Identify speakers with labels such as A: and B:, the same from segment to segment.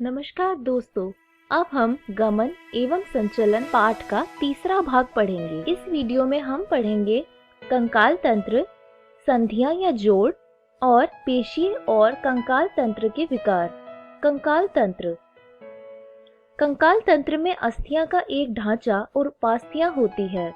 A: नमस्कार दोस्तों, अब हम गमन एवं संचलन पाठ का तीसरा भाग पढ़ेंगे। इस वीडियो में हम पढ़ेंगे कंकाल तंत्र, संधियां या जोड़ और पेशीय और कंकाल तंत्र के विकार। कंकाल तंत्र में अस्थियां का एक ढांचा और उपास्थियां होती है।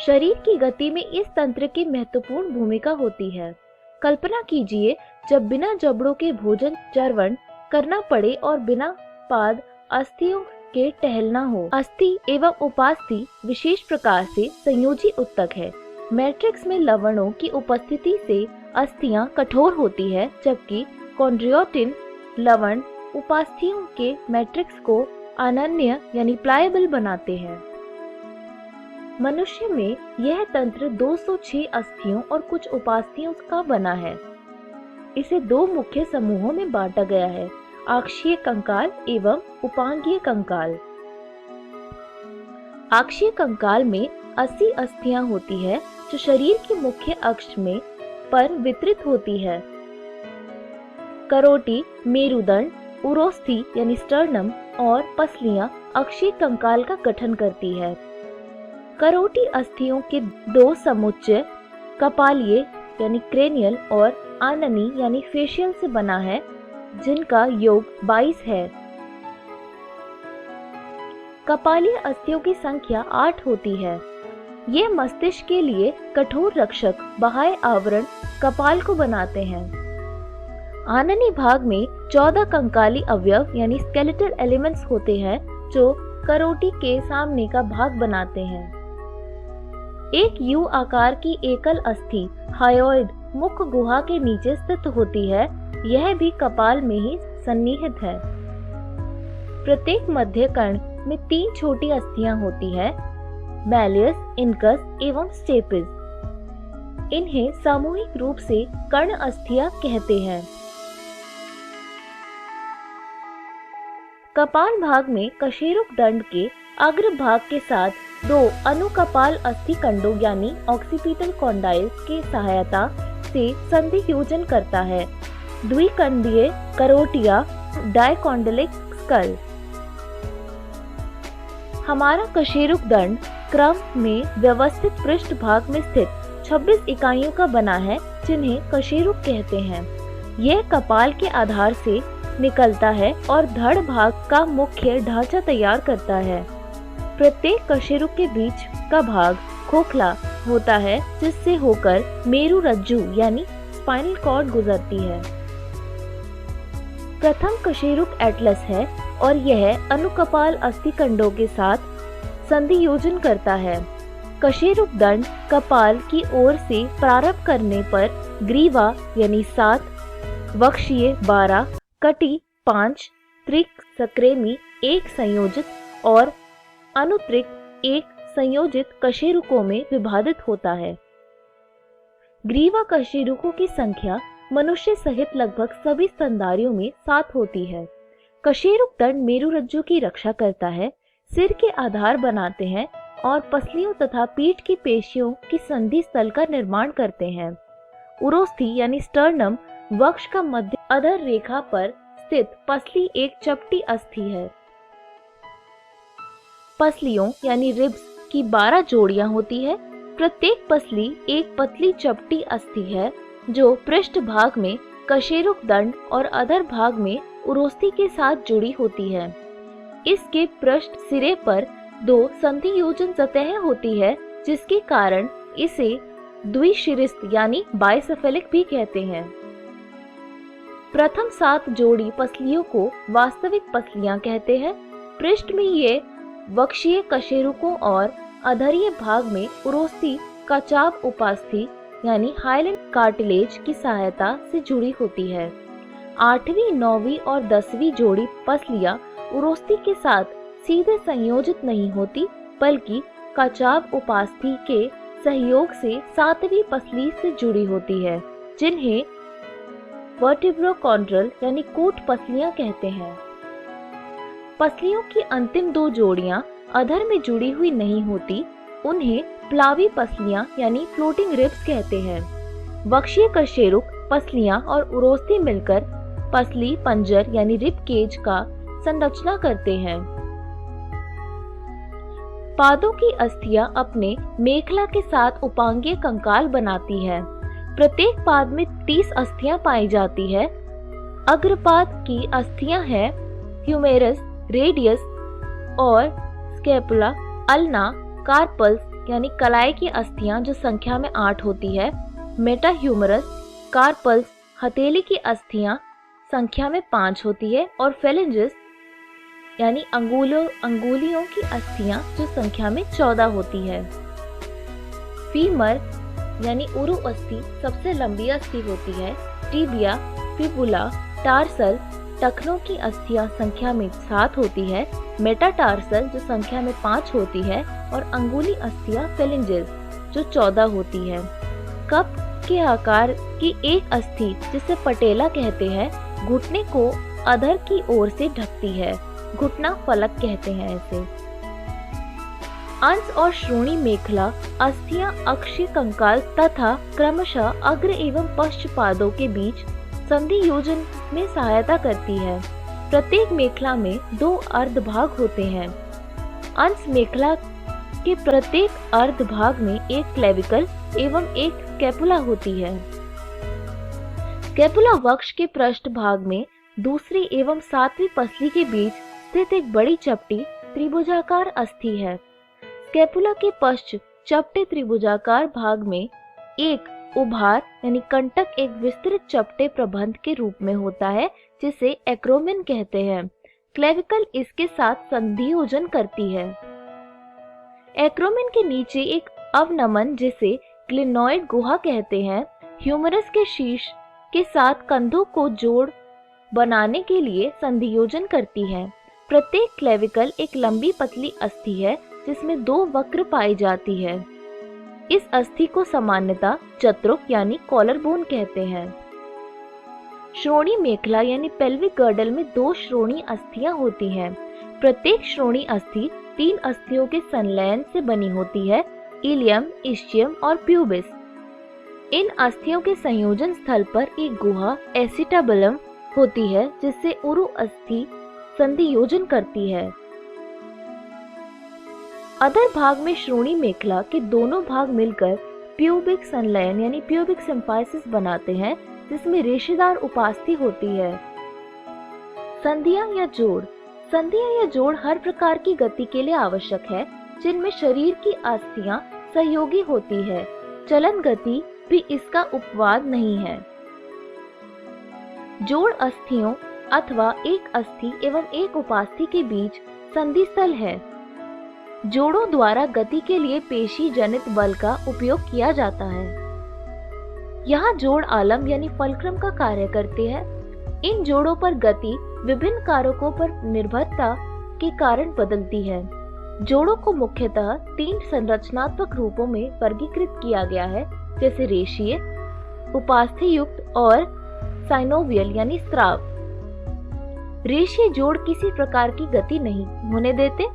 A: शरीर की गति में इस तंत्र की महत्वपूर्ण भूमिका होती है। कल्पना कीजिए जब बिना जबड़ों के भोजन चर्वण करना पड़े और बिना पाद अस्थियों के टहलना हो। अस्थि एवं उपास्थि विशेष प्रकार से संयोजी उत्तक है। मैट्रिक्स में लवणों की उपस्थिति से अस्थियां कठोर होती है, जबकि कॉन्ड्रियोटिन लवण उपास्थियों के मैट्रिक्स को अनन्य यानी प्लायबल बनाते हैं। मनुष्य में यह तंत्र 206 अस्थियों और कुछ उपास्थियों का बना है। इसे दो मुख्य समूहों में बांटा गया है, अक्षीय कंकाल एवं उपांगीय कंकाल। अक्षीय कंकाल में 80 अस्थियां होती है जो शरीर के मुख्य अक्ष में पर वितरित होती है। करोटी, मेरुदंड, उरोस्थि यानी स्टर्नम और पसलियां अक्षीय कंकाल का गठन करती है। करोटी अस्थियों के दो समुच्चय कपालीय यानी क्रेनियल और आननी यानी फेशियल से बना है, जिनका योग 22 है। कपालीय अस्थियों की संख्या 8 होती है। ये मस्तिष्क के लिए कठोर रक्षक बाह्य आवरण कपाल को बनाते हैं। आननी भाग में 14 कंकाली अवयव यानी स्केलेटल एलिमेंट्स होते हैं जो करोटी के सामने का भाग बनाते हैं। एक यू आकार की एकल अस्थि हायोइड मुख गुहा के नीचे स्थित होती है। यह भी कपाल में ही सन्निहित है। प्रत्येक मध्य कर्ण में 3 छोटी अस्थियां होती है, मैलियस, इनकस एवं स्टेपिस। इन्हें सामूहिक रूप से कर्ण अस्थियां कहते हैं। कपाल भाग में कशेरुक दंड के अग्र भाग के साथ 2 अनुकपाल अस्थि कंडों यानी ऑक्सीपिटल कॉन्डाइल्स की सहायता से संधि योजन करता है। द्विकंडीय करोटिया डायकॉन्डलिक स्कल। हमारा कशेरुक दंड क्रम में व्यवस्थित पृष्ठ भाग में स्थित 26 इकाइयों का बना है, जिन्हें कशेरुक कहते हैं। यह कपाल के आधार से निकलता है और धड़ भाग का मुख्य ढांचा तैयार करता है। प्रत्येक कशेरुक के बीच का भाग खोखला होता है, जिससे होकर मेरु रज्जु यानी स्पाइनल कॉर्ड गुजरती है। प्रथम कशेरुक एटलस है और यह अनुकपाल अस्थि कंडों के साथ संधि योजन करता है। कशेरुक दंड कपाल की ओर से प्रारंभ करने पर ग्रीवा यानी 7, वक्षीय 12, कटी 5, त्रिक सक्रेमी 1 संयोजित और अनुत्रिक 1 संयोजित कशेरुकों में विभाजित होता है। ग्रीवा कशेरुकों की संख्या मनुष्य सहित लगभग सभी स्तनधारियों में 7 होती है। कशेरुक दंड मेरुरज्जु की रक्षा करता है, सिर के आधार बनाते हैं और पसलियों तथा पीठ की पेशियों की संधि स्थल का निर्माण करते हैं। उरोस्थि यानी स्टर्नम वक्ष का मध्य अधर रेखा पर स्थित पसली एक चपटी अस्थि है। पसलियों यानी रिब्स की 12 जोड़ियां होती है। प्रत्येक पसली एक पतली चपटी अस्थि है जो पृष्ठ भाग में कशेरुक दंड और अधर भाग में उरोस्थि के साथ जुड़ी होती है। इसके पृष्ठ सिरे पर 2 संधि योजन सतह होती है, जिसके कारण इसे द्विशिरिस्थ यानी बाइसेफेलिक भी कहते हैं। प्रथम 7 जोड़ी पसलियों को वास्तविक पसलियां कहते हैं। पृष्ठ में ये वक्षीय कशेरुकों और अधरीय भाग में उरोस्थि का चाप उपास्थि यानी हाइलैंड कार्टिलेज की सहायता से जुड़ी होती है। 8वीं, 9वीं और 10वीं जोड़ी पसलियां उरोस्थि के साथ सीधे संयोजित नहीं होती, बल्कि कचाप उपास्थि के सहयोग से 7वीं पसली से जुड़ी होती है, जिन्हें वर्टिब्रोकॉन्ड्रल यानी कूट पसलियां कहते हैं। पसलियों की अंतिम 2 जोड़ियां अधर में जुड़ी हुई नहीं होती, उन्हें प्लावी पसलियां यानी फ्लोटिंग रिब्स कहते हैं। वक्षीय कशेरुक पसलियां और उरोस्थि मिलकर पसली पंजर यानी रिब केज का संरचना करते हैं। पादों की अस्थियां अपने मेखला के साथ उपांगीय कंकाल बनाती है। प्रत्येक पाद में 30 अस्थियां पाई जाती है। अग्रपाद की अस्थियां हैं ह्यूमेरस, रेडियस और स्कैपुला, अल्ना, कार्पल्स यानी कलाई की अस्थियां जो संख्या में 8 होती है, मेटाह्यूमरस, कार्पल्स, हथेली की अस्थियां संख्या में 5 होती है और फेलेंजिस यानी अंगुलियों की अस्थियां जो संख्या में 14 होती है। फीमर यानी उरु अस्थि सबसे लंबी अस्थि होती है। टिबिया, फिबुला, टार्सल, टखनों की अस्थियां संख्या में 7 होती है। मेटाटार्सल जो संख्या में 5 होती है और अंगुली अस्थियां फेलेंजेस जो 14 होती है। कप के आकार की एक अस्थि जिसे पटेला कहते हैं घुटने को अधर की ओर से ढकती है। घुटना फलक कहते हैं इसे। अंश और श्रोणी मेखला अस्थियां अक्षीय कंकाल तथा क्रमशः अग्र एवं पश्च पादों के बीच संधि योजन में सहायता करती है। प्रत्येक मेखला में 2 अर्ध भाग होते हैं। अंश मेखला के प्रत्येक अर्ध भाग में एक क्लेविकल एवं एक स्कैपुला होती है। स्कैपुला वक्ष के पृष्ठ भाग में दूसरी एवं 7वीं पसली के बीच स्थित एक बड़ी चपटी त्रिभुजाकार अस्थि है। स्कैपुला के पश्च चपटे त्रिभुजाकार भाग में एक उभार यानी कंटक एक विस्तृत चपटे प्रबंध के रूप में होता है जिसे एक्रोमिन कहते हैं। क्लेविकल इसके साथ संधियोजन करती है। एक्रोमिन के नीचे एक अवनमन जिसे क्लिनोइड गुहा कहते हैं ह्यूमरस के शीर्ष के साथ कंधों को जोड़ बनाने के लिए संधियोजन करती है। प्रत्येक क्लेविकल एक लंबी पतली अस्थि है जिसमें 2 वक्र पाई जाती है। इस अस्थि को सामान्यतः चतुर्क यानी कॉलर बोन कहते हैं। श्रोणी मेखला यानी पेल्विक गर्डल में 2 श्रोणी अस्थियां होती हैं। प्रत्येक श्रोणी अस्थि 3 अस्थियों के संलयन से बनी होती है, इलियम, इस्चियम और प्यूबिस। इन अस्थियों के संयोजन स्थल पर एक गुहा एसिटाबुलम होती है जिससे उरु अस्थि संधियोजन करती है। अधर भाग में श्रोणी मेखला के दोनों भाग मिलकर प्यूबिक संलयन यानी प्यूबिक सिम्फाइसिस बनाते हैं जिसमें रेशेदार उपास्थि होती है। संधियां या जोड़। संधियां या जोड़ हर प्रकार की गति के लिए आवश्यक है जिनमें शरीर की अस्थियां सहयोगी होती है। चलन गति भी इसका उपवाद नहीं है। जोड़ अस्थियों अथवा एक अस्थि एवं एक उपास्थि के बीच संधि स्थल है। जोड़ों द्वारा गति के लिए पेशी जनित बल का उपयोग किया जाता है। यहाँ जोड़ आलम यानी फलक्रम का कार्य करते हैं। इन जोड़ों पर गति विभिन्न कारकों पर निर्भरता के कारण बदलती है। जोड़ों को मुख्यतः 3 संरचनात्मक रूपों में वर्गीकृत किया गया है जैसे रेशीय, उपास्थि युक्त और साइनोवियल यानी स्राव। रेशीय जोड़ किसी प्रकार की गति नहीं होने देते।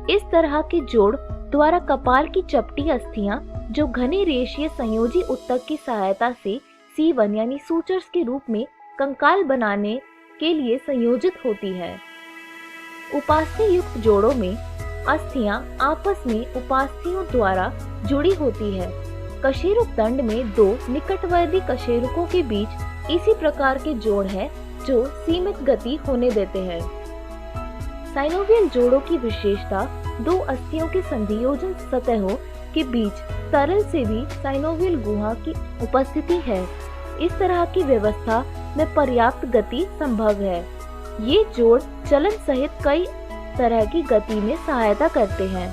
A: इस तरह के जोड़ द्वारा कपाल की चपटी अस्थियां जो घने रेशीय संयोजी उत्तक की सहायता से C1 यानी सूचर्स के रूप में कंकाल बनाने के लिए संयोजित होती है। उपास्थि युक्त जोड़ों में अस्थियां आपस में उपास्थियों द्वारा जुड़ी होती है। कशेरुक दंड में 2 निकटवर्ती कशेरुकों के बीच इसी प्रकार के जोड़ हैं जो सीमित गति होने देते हैं। साइनोवियल जोड़ों की विशेषता 2 अस्थियों के संधियोजन सतहों के बीच तरल से भी साइनोवियल गुहा की उपस्थिति है। इस तरह की व्यवस्था में पर्याप्त गति संभव है। ये जोड़ चलन सहित कई तरह की गति में सहायता करते हैं।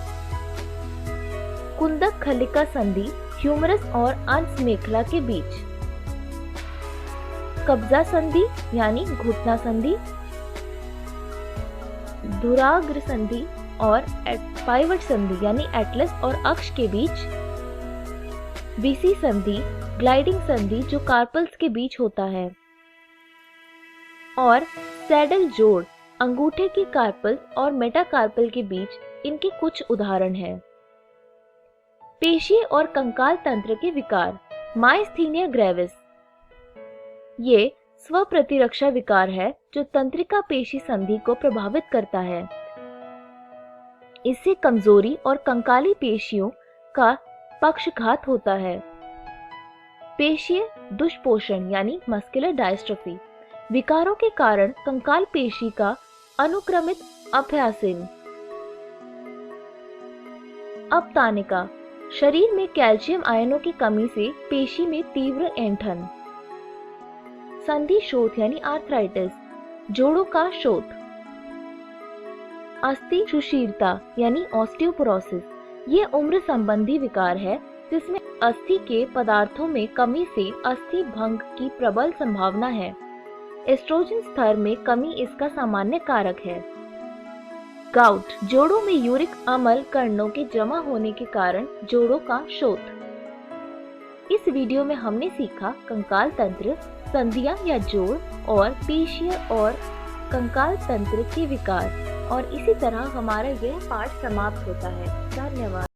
A: कुंदक खलिका संधि ह्यूमरस और अंश मेखला के बीच। कब्जा संधि यानी घुटना संधि, धुराग्र संधि और पाइवट संधि यानी एटलस और अक्ष के बीच। बीसी संधि ग्लाइडिंग संधि जो कार्पल्स के बीच होता है। और सैडल जोड़ अंगूठे की कार्पल और मेटाकार्पल के बीच इनके कुछ उदाहरण हैं। पेशी और कंकाल तंत्र के विकार माइस्थीनिया ग्रेविस। ये स्व प्रतिरक्षा विकार है जो तंत्रिका पेशी संधि को प्रभावित करता है। इससे कमजोरी और कंकाली पेशियों का पक्षघात होता है। पेशीय दुष्पोषण यानी मस्कुलर डायस्ट्रोफी विकारों के कारण कंकाल पेशी का अनुक्रमित अभ्यासन। अपतानिका शरीर में कैल्शियम आयनों की कमी से पेशी में तीव्र ऐंठन। संधि शोथ यानी आर्थराइटिस जोड़ों का शोथ। अस्थि सुशीरता यानी ऑस्टियोपोरोसिस ये उम्र संबंधी विकार है जिसमें अस्थि के पदार्थों में कमी से अस्थि भंग की प्रबल संभावना है। एस्ट्रोजन स्तर में कमी इसका सामान्य कारक है। गाउट जोड़ों में यूरिक अम्ल कणों के जमा होने के कारण जोड़ों का शोथ। इस वीडियो में हमने सीखा कंकाल तंत्र, संधियां या जोड़ और पेशीय और कंकाल तंत्र के विकार, और इसी तरह हमारा यह पाठ समाप्त होता है। धन्यवाद।